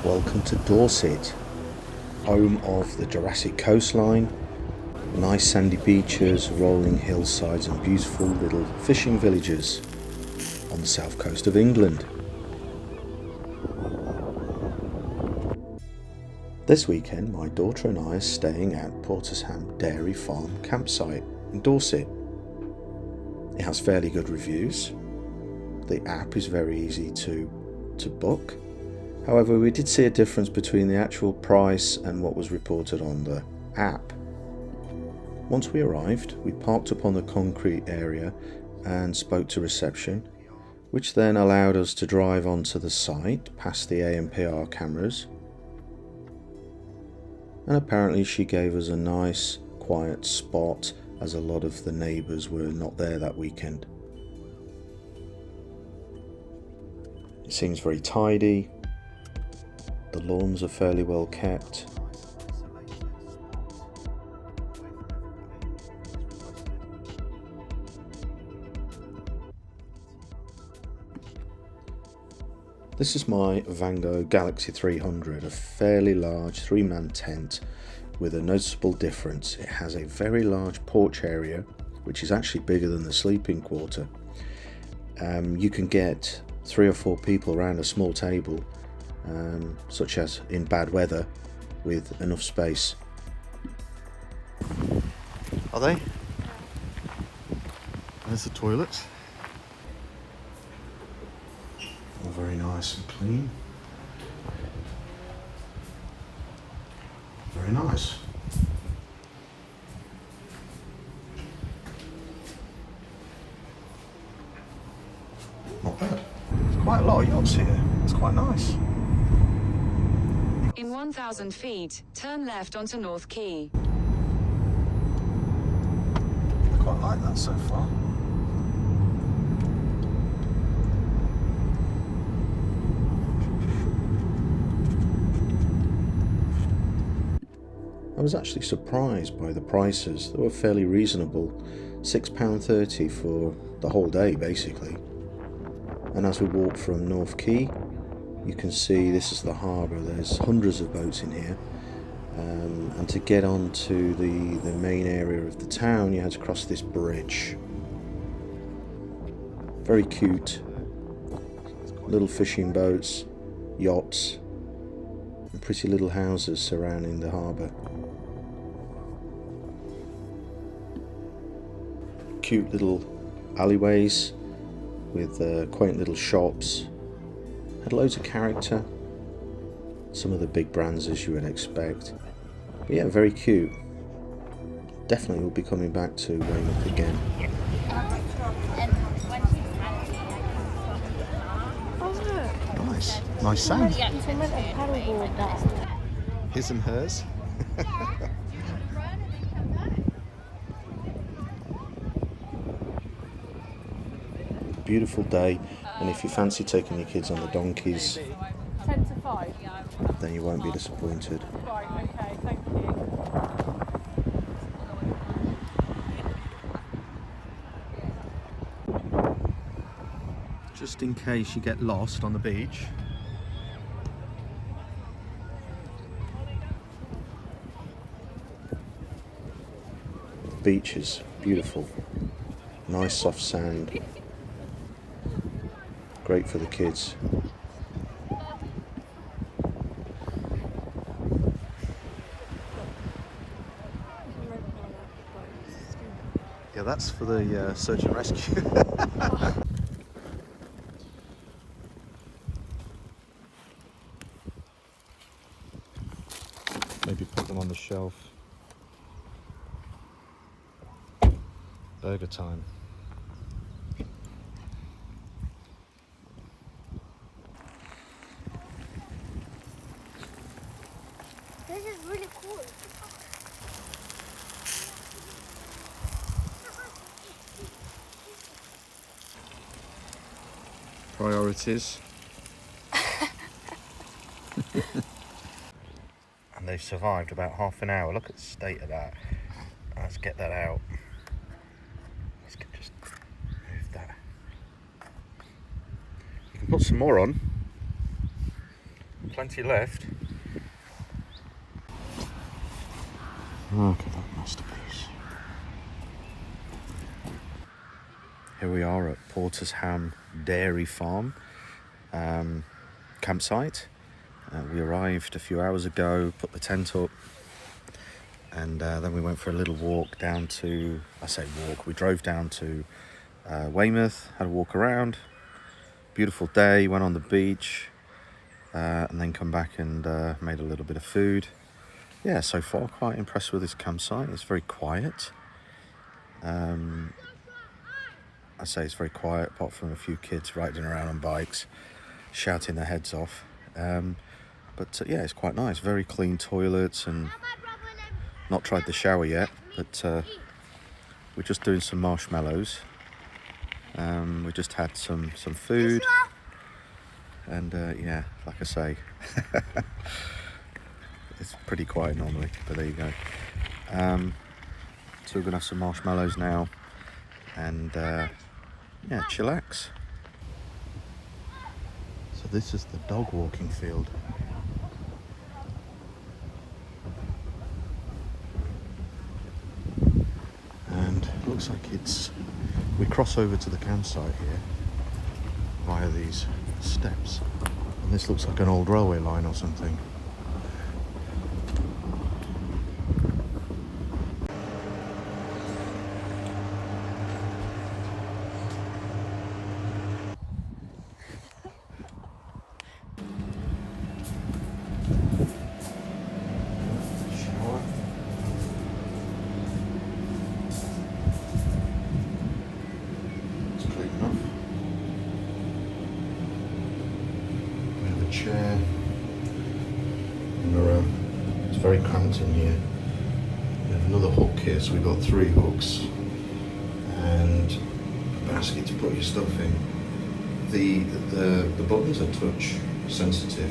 Welcome to Dorset, home of the Jurassic coastline, nice sandy beaches, rolling hillsides and beautiful little fishing villages on the south coast of England. This weekend my daughter and I are staying at Portesham Dairy Farm campsite in Dorset. It has fairly good reviews. The app is very easy to book. However, we did see a difference between the actual price and what was reported on the app. Once we arrived, we parked up on the concrete area and spoke to reception, which then allowed us to drive onto the site past the ANPR cameras. And apparently she gave us a nice quiet spot as a lot of the neighbours were not there that weekend. It seems very tidy. The lawns are fairly well kept. This is my Vango Galaxy 300, a fairly large 3-man tent with a noticeable difference. It has a very large porch area, which is actually bigger than the sleeping quarter. You can get 3 or 4 people around a small table, such as in bad weather, with enough space. Are they? There's the toilets. All very nice and clean. Very nice. Not bad. There's quite a lot of yachts here. It's quite nice. In 1,000 feet, turn left onto North Quay. I quite like that so far. I was actually surprised by the prices. They were fairly reasonable. £6.30 for the whole day, basically. And as we walk from North Quay, you can see this is the harbour. There's hundreds of boats in here. And to get onto the main area of the town, you had to cross this bridge. Very cute. Little fishing boats, yachts, and pretty little houses surrounding the harbour. Cute little alleyways with quaint little shops. Had loads of character. Some of the big brands as you would expect. But yeah, very cute. Definitely will be coming back to Weymouth again. Nice sand. His and hers. Beautiful day, and if you fancy taking your kids on the donkeys, 10 to 5. then you won't be disappointed. Right, okay, thank you. Just in case you get lost on the beach. The beach is beautiful. Nice soft sand. Great for the kids. Yeah, that's for the search and rescue. Maybe put them on the shelf. Burger time. This is really cool. Priorities. And they've survived about half an hour. Look at the state of that. Let's get that out. Let's just move that. You can put some more on. Plenty left. Look at that masterpiece. Here we are at Portesham Dairy Farm campsite. We arrived a few hours ago, put the tent up, and then we went for a little walk down to, I say walk, we drove down to Weymouth, had a walk around. Beautiful day, went on the beach, and then come back and made a little bit of food. Yeah, so far quite impressed with this campsite. It's very quiet. I say it's very quiet, apart from a few kids riding around on bikes, shouting their heads off. But yeah, it's quite nice. Very clean toilets, and not tried the shower yet, but we're just doing some marshmallows. We just had some food, and yeah, like I say, it's pretty quiet normally, but there you go. So we're gonna have some marshmallows now, and yeah, chillax. So this is the dog walking field. And it looks like we cross over to the campsite here via these steps. And this looks like an old railway line or something. Chair, and it's very cramped in here. We have another hook here, so we've got 3 hooks and a basket to put your stuff in. The buttons are touch sensitive,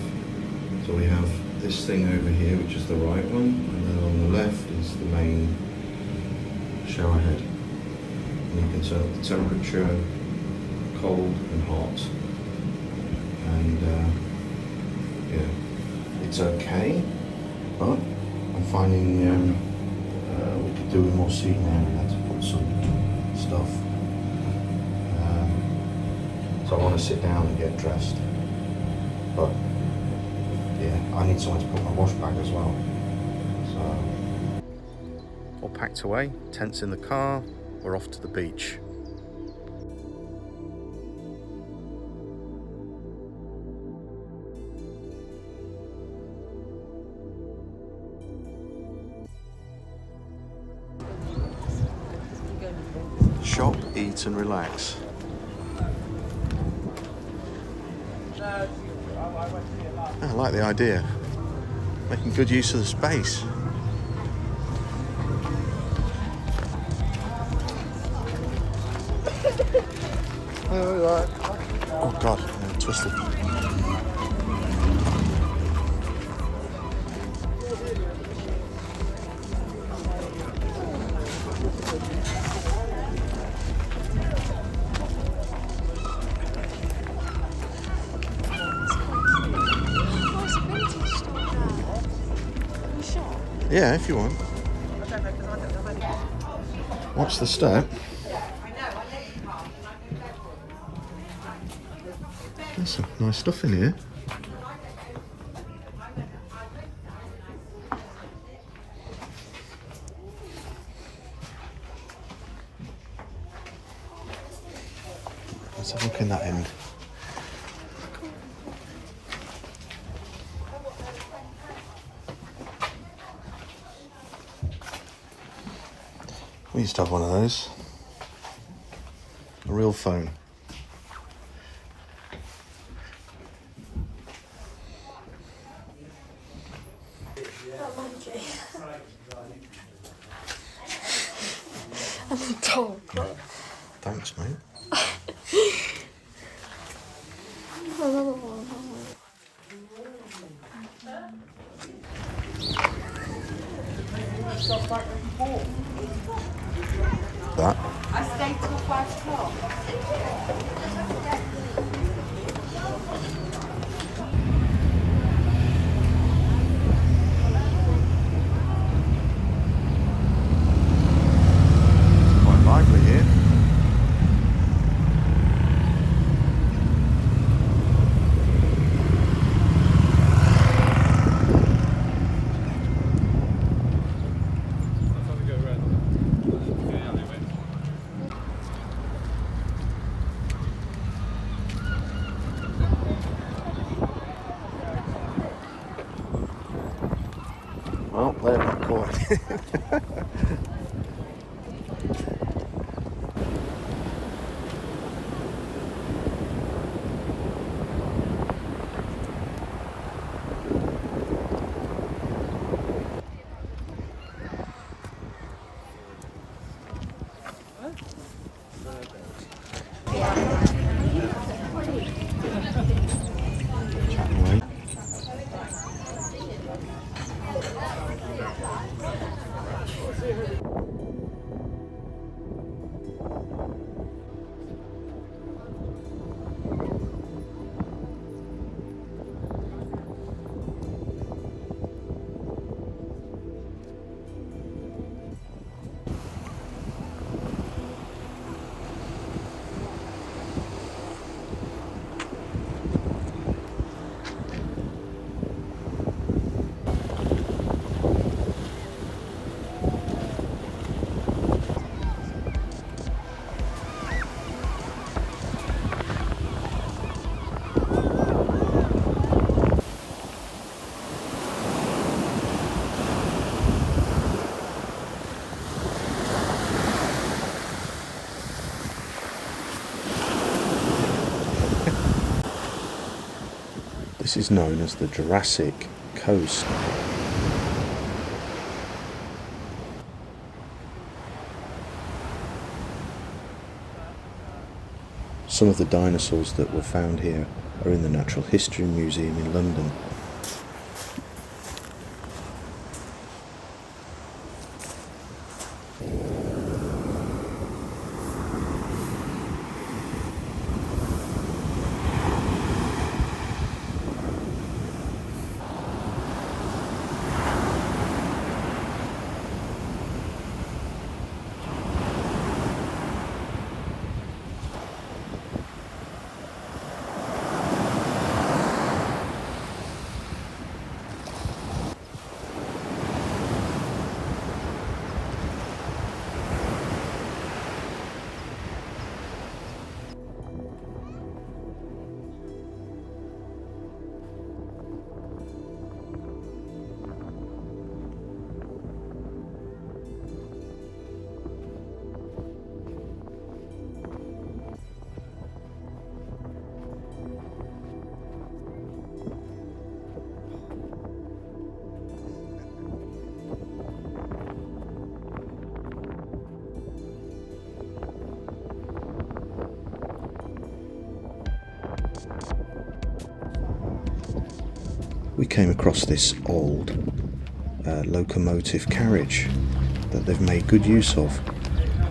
so we have this thing over here, which is the right one, and then on the left is the main shower head, and you can turn up the temperature, cold and hot, and yeah, it's okay, but I'm finding we could do with more seating area to put some stuff. So I want to sit down and get dressed, but yeah, I need somewhere to put my wash bag as well. So all packed away, tents in the car, we're off to the beach. Shop, eat and relax. I like the idea. Making good use of the space. Oh God, I'm twisted. Yeah, if you want. Watch the step. There's some nice stuff in here. Let's have a look in that end. We used to have one of those. A real phone. And the dog. Thanks, mate. Another one. That. I stayed till 5 o'clock. Oh, they're not quite. Chatting away. This is known as the Jurassic Coast. Some of the dinosaurs that were found here are in the Natural History Museum in London. We came across this old locomotive carriage that they've made good use of,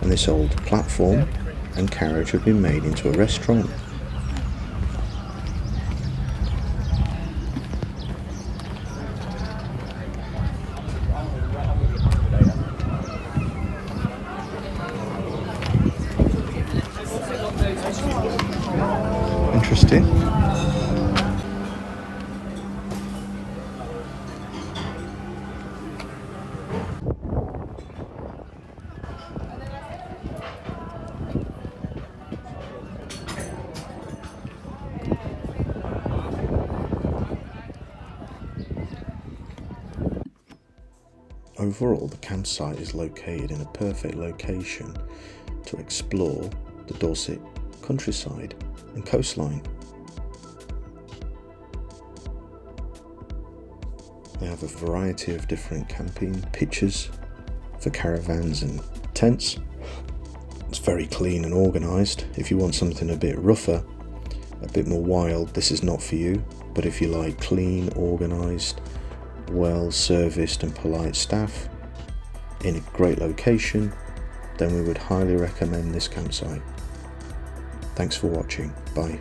and this old platform and carriage have been made into a restaurant. Interesting. Overall, the campsite is located in a perfect location to explore the Dorset countryside and coastline. They have a variety of different camping pitches for caravans and tents. It's very clean and organised. If you want something a bit rougher, a bit more wild, this is not for you. But if you like clean, organised, well serviced and polite staff in a great location, then we would highly recommend this campsite. Thanks for watching. Bye.